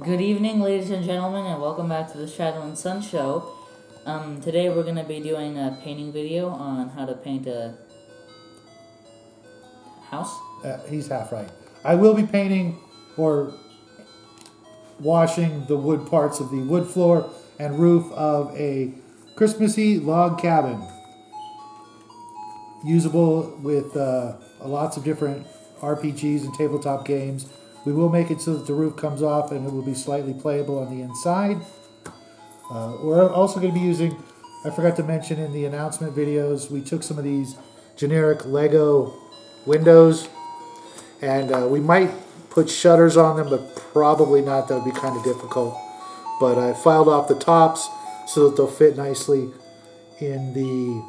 Good evening, ladies and gentlemen, and welcome back to the Shadow and Sun Show. Today we're going to be doing a painting video on how to paint a house. He's half right. I will be painting or washing the wood parts of the wood floor and roof of a Christmassy log cabin. Usable with lots of different RPGs and tabletop games. We will make it so that the roof comes off and it will be slightly playable on the inside. We're also going to be using, I forgot to mention in the announcement videos, we took some of these generic Lego windows and we might put shutters on them, but probably not. That would be kind of difficult. But I filed off the tops so that they'll fit nicely in the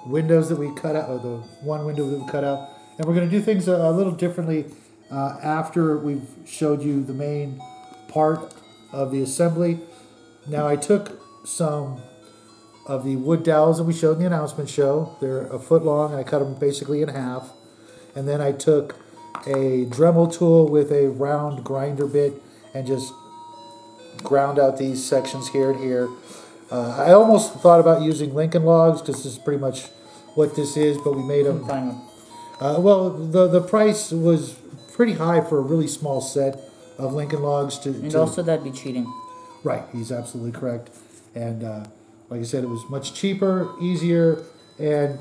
windows that we cut out, or the one window that we cut out. And we're going to do things a little differently after we've showed you the main part of the assembly. Now I took some of the wood dowels that we showed in the announcement show. They're a foot long and I cut them basically in half. And then I took a Dremel tool with a round grinder bit and just ground out these sections here and here. I almost thought about using Lincoln logs because this is pretty much what this is, but we made them. Well, the price was pretty high for a really small set of Lincoln logs. Also that'd be cheating. Right, he's absolutely correct. And like I said, it was much cheaper, easier, and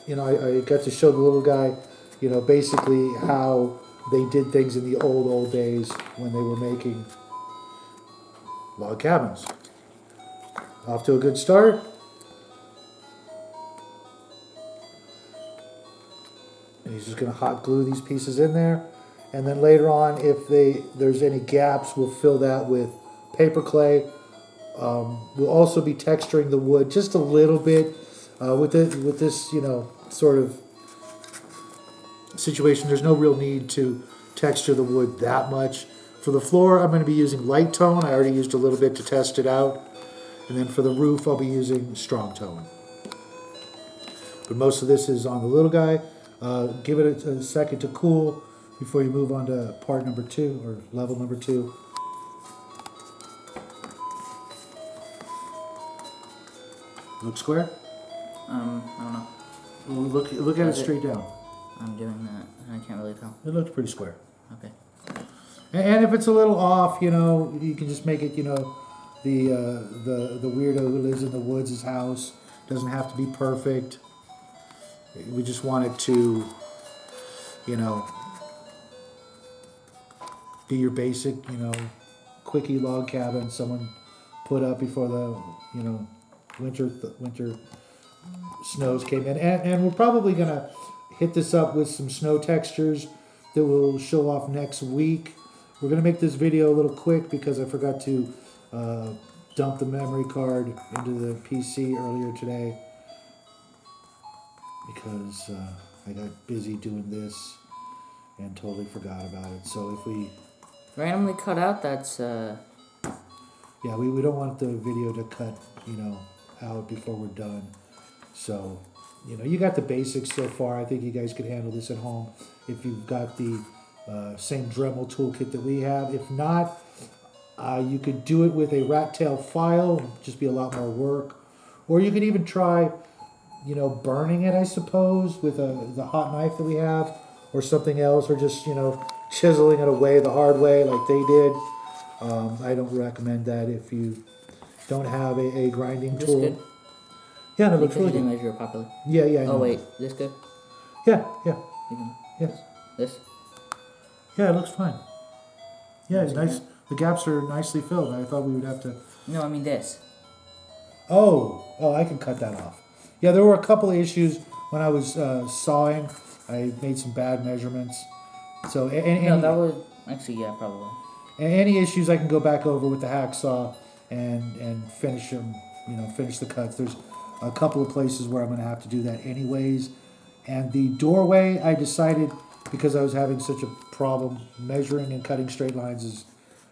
I got to show the little guy, basically how they did things in the old days when they were making log cabins. Off to a good start. And he's just going to hot glue these pieces in there. And then later on, if there's any gaps, we'll fill that with paper clay. We'll also be texturing the wood just a little bit with this, sort of situation. There's no real need to texture the wood that much. For the floor, I'm going to be using light tone. I already used a little bit to test it out. And then for the roof, I'll be using strong tone. But most of this is on the little guy. Give it a second to cool before you move on to part number 2 or level number 2. Look square? I don't know. Well, look at it straight down. I'm doing that. I can't really tell. It looks pretty square. Okay. And if it's a little off, you can just make it, the weirdo who lives in the woods' house. Doesn't have to be perfect. We just want it to, be your basic, quickie log cabin someone put up before the, winter snows came in. And we're probably going to hit this up with some snow textures that we'll show off next week. We're going to make this video a little quick because I forgot to dump the memory card into the PC earlier today because I got busy doing this and totally forgot about it. So if we randomly cut out, that's yeah, we don't want the video to cut out before we're done. So you got the basics so far. I think you guys could handle this at home if you've got the same Dremel toolkit that we have. If not, you could do it with a rat tail file, just be a lot more work. Or you could even try, burning it, I suppose, with the hot knife that we have, or something else, or just, chiseling it away the hard way like they did. I don't recommend that if you don't have a grinding tool. Good? Yeah, that looks really good. You good. didn't measure it properly. Yeah, I know. Oh wait, this good? Yeah. Yes. This? Yeah, it looks fine. Yeah, it's nice. The gaps are nicely filled. I thought we would have to... No, I mean this. Oh, I can cut that off. Yeah, there were a couple of issues when I was sawing. I made some bad measurements. So no, that was... Actually, yeah, probably. Any issues I can go back over with the hacksaw and finish them, finish the cuts. There's a couple of places where I'm going to have to do that anyways. And the doorway, I decided, because I was having such a problem, measuring and cutting straight lines is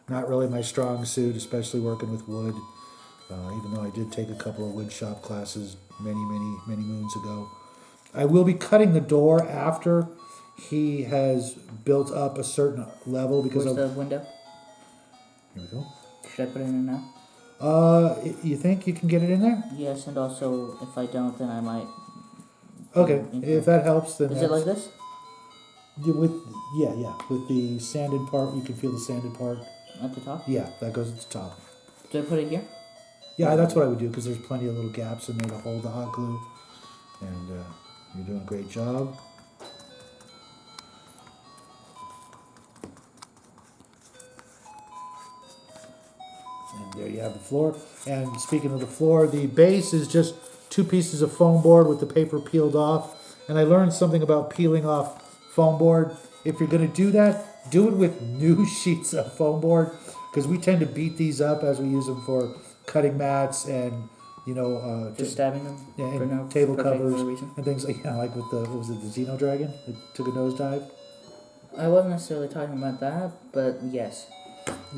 not really my strong suit, especially working with wood. Even though I did take a couple of wood shop classes many moons ago. I will be cutting the door after he has built up a certain level because Where's the window? Here we go. Should I put it in now? You think you can get it in there? Yes, and also if I don't, then I might. Okay, if that helps, then Is it like this? With the sanded part, you can feel the sanded part. At the top? Yeah, that goes at the top. Do I put it here? Yeah, that's what I would do because there's plenty of little gaps in there to hold the hot glue. And you're doing a great job. And there you have the floor. And speaking of the floor, the base is just 2 pieces of foam board with the paper peeled off. And I learned something about peeling off foam board. If you're going to do that, do it with new sheets of foam board because we tend to beat these up as we use them for cutting mats and Just stabbing them? yeah, For and no table particular covers reason? and things like like with the what was it, the Xeno Dragon? It took a nosedive. I wasn't necessarily talking about that, but yes.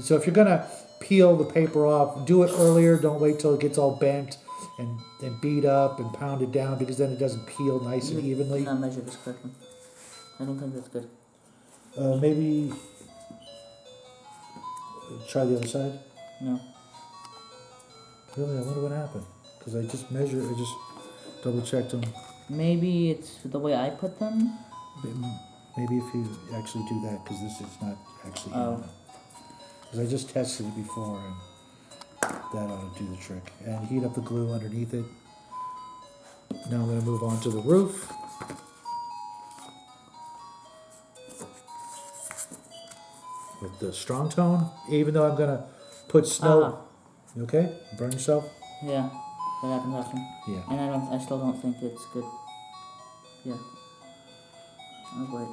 So if you're gonna peel the paper off, do it earlier. Don't wait till it gets all bent and beat up and pounded down because then it doesn't peel nice and You evenly. did not measure this correctly. I don't think that's good. Maybe try the other side. No. Really, I wonder what happened because I just measured. I just double checked them. Maybe it's the way I put them? Maybe if you actually do that because this is not actually. Oh. Because I just tested it before and that ought to do the trick. And heat up the glue underneath it. Now I'm going to move on to the roof. With the strong tone, even though I'm going to put snow. You okay? Burn yourself? Yeah, that happens often. Yeah. And I still don't think it's good. Yeah. Oh wait.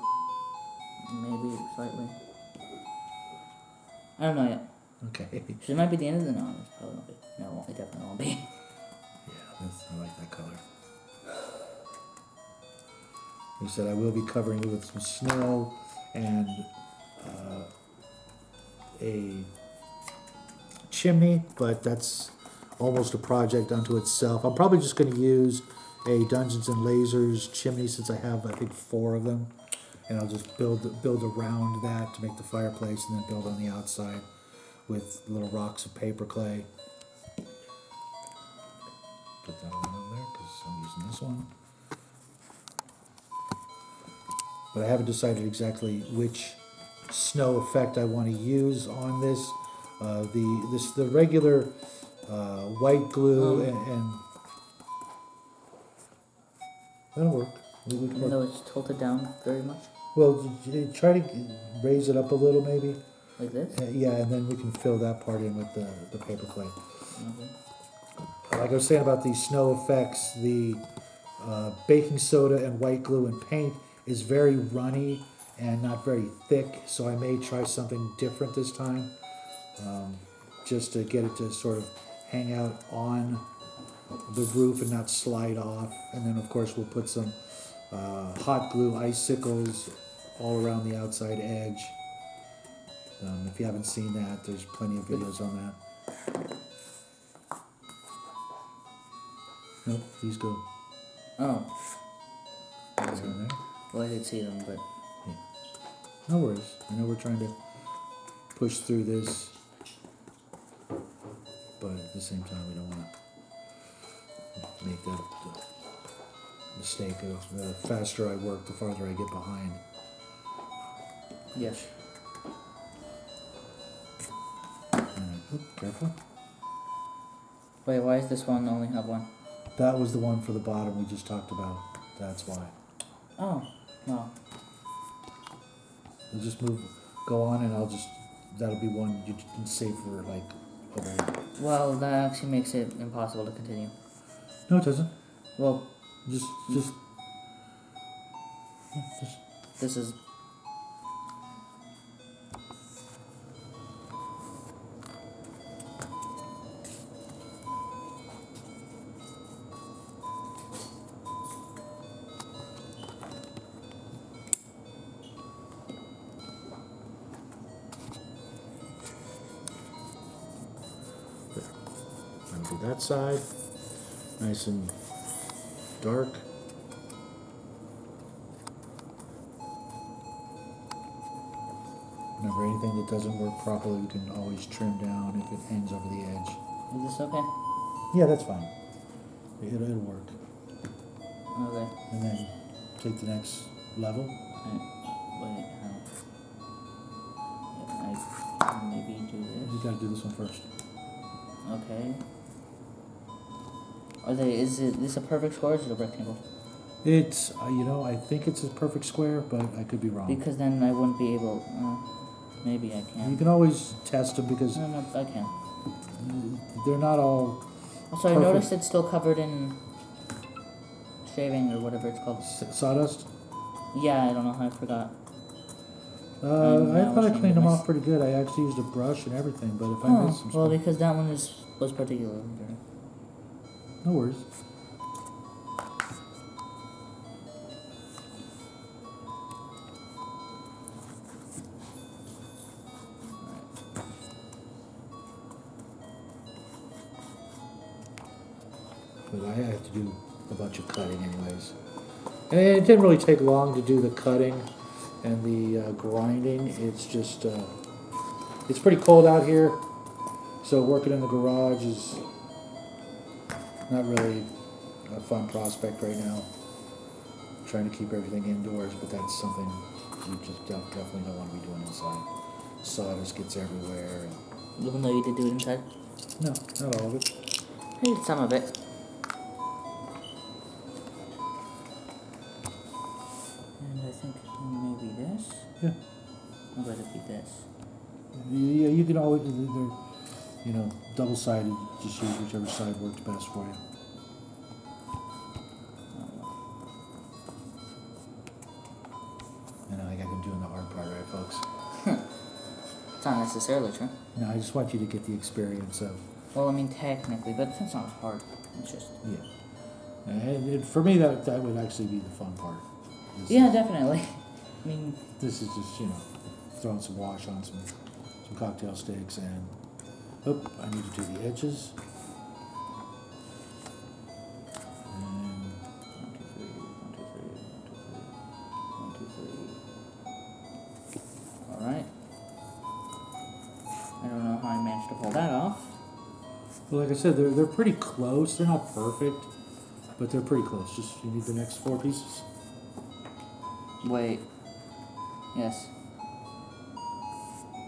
Maybe slightly. I don't know yet. Okay. So it might be the end of the no, it probably won't be. No, it won't. It definitely won't be. Yeah, I like that color. He said I will be covering it with some snow and a chimney, but that's almost a project unto itself. I'm probably just going to use a Dungeons and Lasers chimney since I have, I think, 4 of them. And I'll just build around that to make the fireplace and then build on the outside with little rocks of paper clay. Put that one in there because I'm using this one. But I haven't decided exactly which snow effect I want to use on this. The regular white glue and that'll work. We can Even though it's tilted down very much. Well, try to raise it up a little, maybe. Like this? Yeah, and then we can fill that part in with the paper clay. Okay. Like I was saying about the snow effects, the baking soda and white glue and paint is very runny and not very thick, so I may try something different this time, just to get it to sort of hang out on the roof and not slide off. And then, of course, we'll put some hot glue icicles all around the outside edge. If you haven't seen that, there's plenty of videos on that. Nope, these go. Oh. These go there. Well, I did see them, but No worries. I know we're trying to push through this, but at the same time, we don't want to make that mistake of the faster I work, the farther I get behind. yes. Careful. Wait, why does this one only have one? That was the one for the bottom we just talked about. That's why. Oh, well. We'll just go on, and that'll be one you can save for like a while. Well, that actually makes it impossible to continue. No, it doesn't. Well, Just. this is... Do that side, nice and dark. Remember, anything that doesn't work properly, we can always trim down if it hangs over the edge. Is this okay? Yeah, that's fine. It'll work. Okay. And then take the next level. Wait, how? I maybe do this. You gotta do this one first. Okay. Is this a perfect square or is it a rectangle? It's, I think it's a perfect square, but I could be wrong. Because then I wouldn't be able, maybe I can. You can always test them because No, I can. they're not all Also, perfect. I noticed it's still covered in shaving or whatever it's called. Sawdust. Yeah, I don't know how I forgot. I now thought I ashamed cleaned of them mys- off pretty good. I actually used a brush and everything, but if I missed some Well, stuff, because that one was particularly dirty. no worries. But I have to do a bunch of cutting anyways. And it didn't really take long to do the cutting and the grinding. It's just, it's pretty cold out here, so working in the garage is not really a fun prospect right now. Trying to keep everything indoors, but that's something you just definitely don't want to be doing inside. Sawdust gets everywhere. Even though you did do it inside? No, not all of it. I did some of it. And I think maybe this. Yeah. I'd rather be this. Yeah, you can always, they're, double-sided. Just use whichever side works best for you. And I think I'm doing the hard part, right, folks? It's not necessarily true. No, I just want you to get the experience of, Well, I mean, technically, but it's not hard. It's just. yeah. And for me, that would actually be the fun part. Yeah, definitely. I mean, This is just, throwing some wash on some cocktail sticks and, I need to do the edges. And 1, 2, 3, 1, 2, 3, 1, 2, 3. Alright. I don't know how I managed to pull that off. well, like I said, they're pretty close. They're not perfect, but they're pretty close. Just, you need the next 4 pieces. Wait. Yes.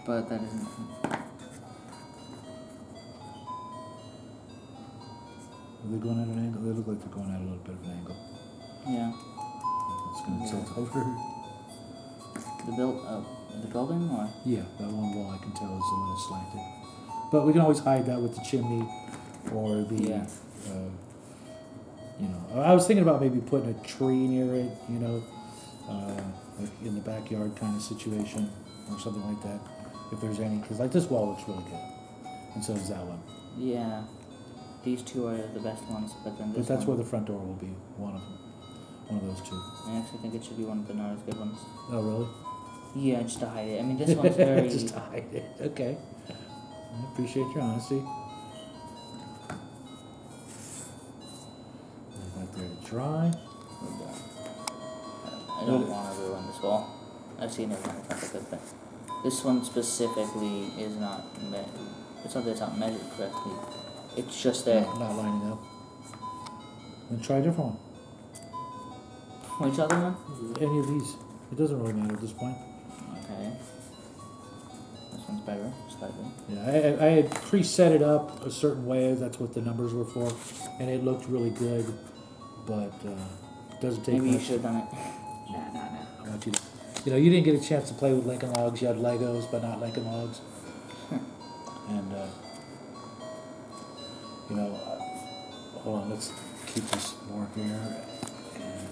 But that isn't. Are they going at an angle? They look like they're going at a little bit of an angle. Yeah. It's going to Yeah. tilt over. The building, or? Yeah, that one wall I can tell is a little slanted. But we can always hide that with the chimney or the, Yeah. I was thinking about maybe putting a tree near it, like in the backyard kind of situation or something like that, if there's any, because like this wall looks really good, and so does that one. Yeah. These two are the best ones, but then But this that's where one. the front door will be, one of them, one of those two. I actually think it should be one of the not as good ones. Oh, really? Yeah, just to hide it. I mean, this one's very. Just hide it. Okay. I appreciate your honesty. Leave that there to dry. I don't want to ruin this wall. I've seen it on the top of it, but this one specifically is not. It's not that it's not measured correctly. It's just that. Not lining up. Then try a different one. Which other one? Any of these. It doesn't really matter at this point. Okay. This one's better, slightly. Yeah, I had preset it up a certain way. That's what the numbers were for, and it looked really good. But it doesn't take Maybe you much. should have done it. I want you to, you didn't get a chance to play with Lincoln Logs. You had Legos, but not Lincoln Logs. And hold on. Let's keep this more here. And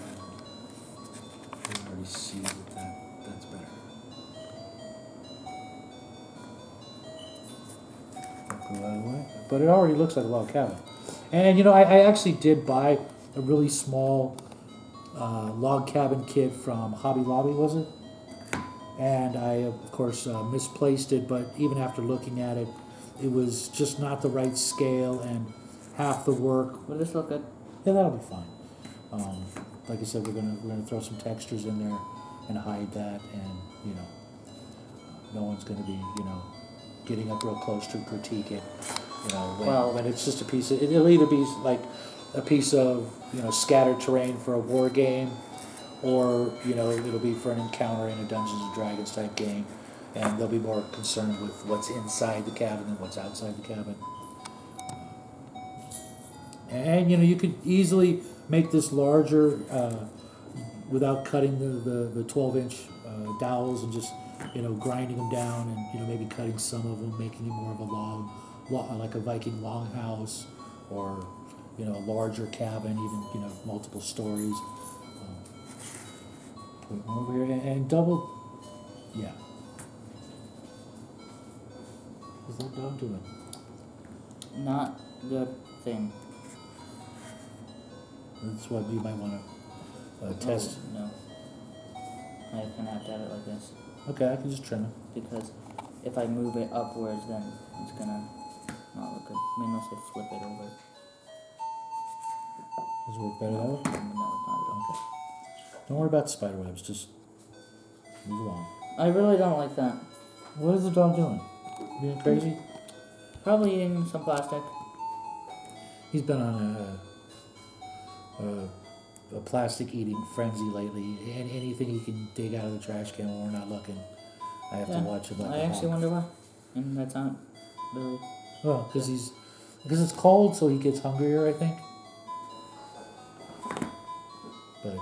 you can already see that's better. Go that way. But it already looks like a log cabin. And I actually did buy a really small log cabin kit from Hobby Lobby, was it? And I, of course, misplaced it, but even after looking at it, it was just not the right scale and half the work. Will this look good? Yeah, that'll be fine. Like I said, we're gonna throw some textures in there and hide that, and no one's going to be, getting up real close to critique it. Well- When it's just a piece of, it'll either be like a piece of, scattered terrain for a war game, or, it'll be for an encounter in a Dungeons and Dragons type game, and they'll be more concerned with what's inside the cabin than what's outside the cabin. And, you could easily make this larger without cutting the 12-inch dowels and just, grinding them down and, maybe cutting some of them, making it more of a long like a Viking longhouse, or, a larger cabin, even, multiple stories. Put them over here and double, yeah. What's that dog doing? Not good thing. That's what you might want to test. Oh, no. I'm gonna have to have it like this. Okay, I can just trim it. Because if I move it upwards, then it's gonna not look good. I mean, unless I flip it over. Does it work better that way? No, it's not at all. Okay. Don't worry about the spider webs, just move along. I really don't like that. What is the dog doing? Being crazy? Probably eating some plastic. He's been on a plastic eating frenzy lately. And anything he can dig out of the trash can when we're not looking, I have to watch him like I a actually hawk. wonder why. And that's not really. Well, because it's cold, so he gets hungrier, I think. But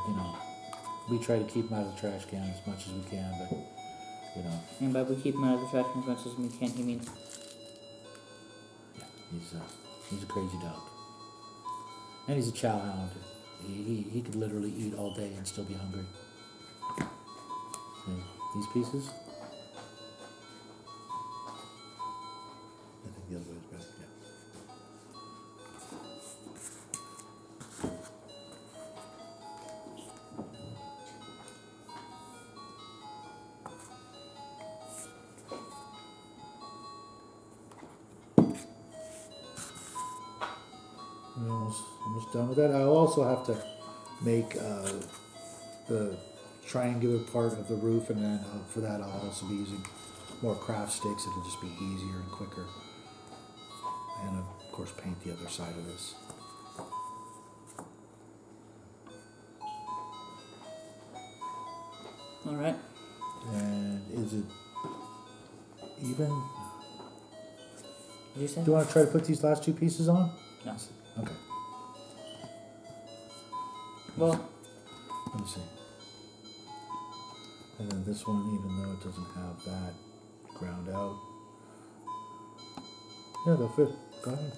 we try to keep him out of the trash can as much as we can. But And by we keep him out of the trash can as much as we can, he means. yeah, he's a crazy dog, and he's a chow hound. He could literally eat all day and still be hungry. And these pieces. I think the other way is better. Yeah. We're almost done with that. I'll also have to make the triangular part of the roof, and then for that I'll also be using more craft sticks. It'll just be easier and quicker. And of course paint the other side of this. Alright. And is it even? Did you say? Do you want to try to put these last two pieces on? No. Okay. Well, Let me see. And then this one, even though it doesn't have that ground out. Yeah, they'll fit. Go ahead.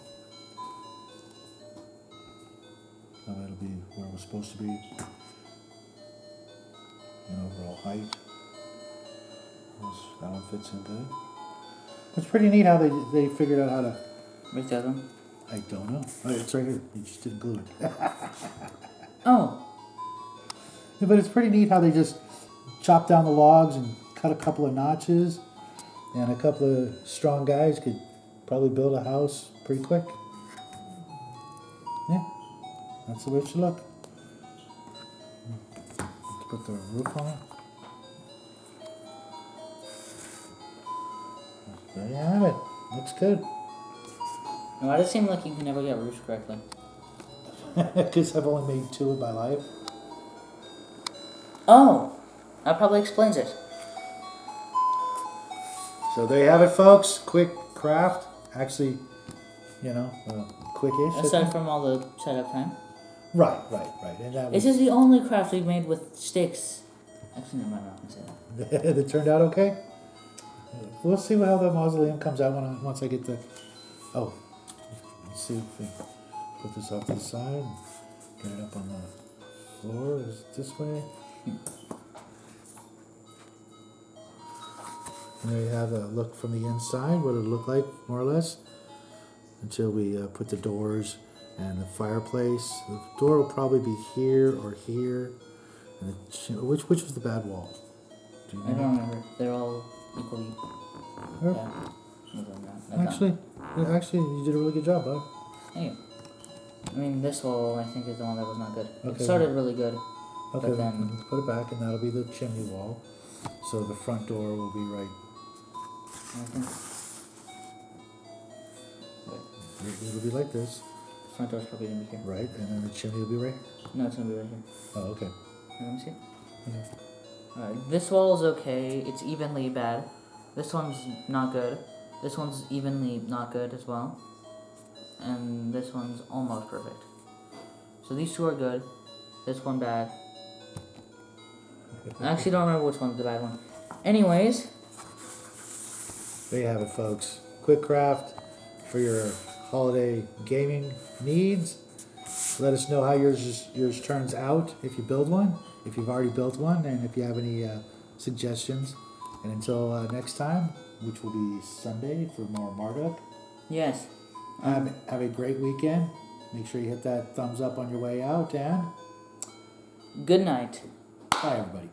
Now that'll be where we're supposed to be. And overall height. That one fits in good. It's pretty neat how they figured out how to. where's the other one? I don't know. Oh, it's right here. You just didn't glue it. Oh, Yeah, but it's pretty neat how they just chop down the logs and cut a couple of notches, and a couple of strong guys could probably build a house pretty quick. Yeah, that's the way it should look. Let's put the roof on it. There you have it. Looks good. no, why does it seem like you can never get roofs correctly? Because I've only made two in my life. Oh, that probably explains it. So there you have it, folks. Quick craft. Actually, quick-ish. I Aside think. from all the setup time. Right. And that This was, is the only craft we've made with sticks. Actually, never mind, I'm not gonna say that. that turned out okay. We'll see how the mausoleum comes out once I get the. Oh, let's see if we put this off to the side and get it up on the floor. Is it this way? And there you have a look from the inside, what it'll look like, more or less, until we put the doors and the fireplace. The door will probably be here or here. And which was the bad wall? Do you I don't remember. They're all equally. Or- Yeah. Other than that, Actually, you did a really good job, bud. Thank you. I mean, this wall I think is the one that was not good. Okay. It started really good. Okay, But then- let's put it back, and that'll be the chimney wall. So the front door will be right And I think. It'll be like this, The front door's probably gonna be here. right? And then the chimney will be right here? No, it's gonna be right here. Oh, okay. Let me see. Okay. Alright, this wall is okay. It's evenly bad. This one's not good. This one's evenly not good as well. And this one's almost perfect. So these two are good. This one bad. I actually don't remember which one's the bad one. Anyways. There you have it, folks. Quick craft for your holiday gaming needs. Let us know how yours turns out if you build one, if you've already built one, and if you have any suggestions. And until next time, which will be Sunday for more Marduk. Yes. Have a great weekend. Make sure you hit that thumbs up on your way out, and Good night. bye, everybody.